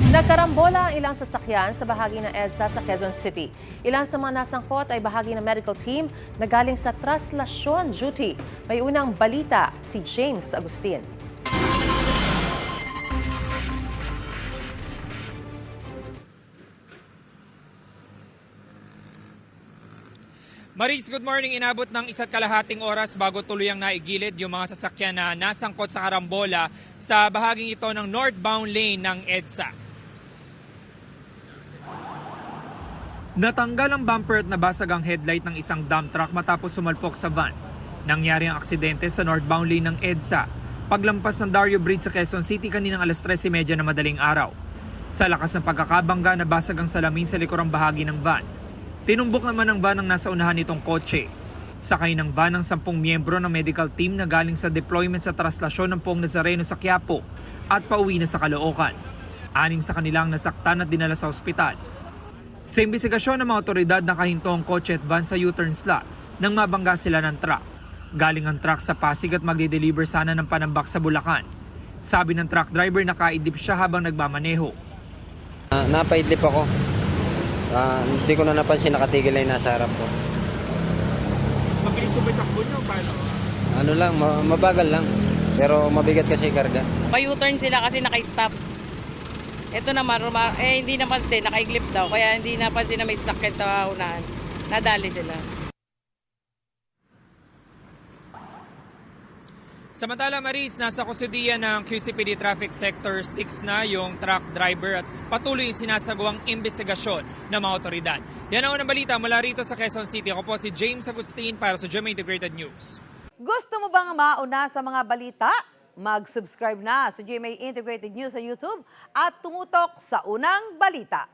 Nagkarambola ang ilang sasakyan sa bahagi ng EDSA sa Quezon City. Ilan sa mga nasangkot ay bahagi ng medical team na galing sa traslasyon duty. May unang balita si James Agustin. Maris, good morning. Inabot ng 1.5 oras bago tuluyang naigilid yung mga sasakyan na nasangkot sa karambola sa bahaging ito ng northbound lane ng EDSA. Natanggal ang bumper at nabasag ang headlight ng isang dump truck matapos sumalpok sa van. Nangyari ang aksidente sa northbound lane ng EDSA, paglampas ng Dario Bridge sa Quezon City kaninang alas 13:30 na madaling araw. Sa lakas ng pagkakabangga, nabasag ang salamin sa likurang bahagi ng van. Tinumbok naman ng van ang nasa unahan nitong kotse. Sakay ng van ang 10 miyembro ng medical team na galing sa deployment sa traslasyon ng Poong Nazareno sa Quiapo at pauwi na sa Caloocan. 6 sa kanilang nasaktan at dinala sa ospital. Sa imbestigasyon ng mga otoridad, nakahinto ang kotse at van sa U-turn slot nang mabangga sila ng truck. Galing ang truck sa Pasig at magde-deliver sana ng Panambak sa Bulacan. Sabi ng truck driver, nakaidlip siya habang nagmamaneho. Napaidlip ako. Hindi ko na napansin, nakatigil na yung nasa harap ko. Mabilis ba takbo niyo? Paano? Ano lang, mabagal lang. Pero mabigat kasi yung karga. Pa-U-turn sila kasi naka-stop. Ito naman, hindi napansin, nakaiglip daw. Kaya hindi napansin na may sasakyan sa unahan. Nadali sila. Samantala, Maris, nasa kustudiya ng QCPD Traffic Sector 6 na yung truck driver at patuloy yung sinasagawang investigasyon ng mga otoridad. Yan ang unang balita mula rito sa Quezon City. Ako po si James Agustin para sa GMA Integrated News. Gusto mo bang mauna sa mga balita? Mag-subscribe na sa GMA Integrated News sa YouTube at tumutok sa unang balita.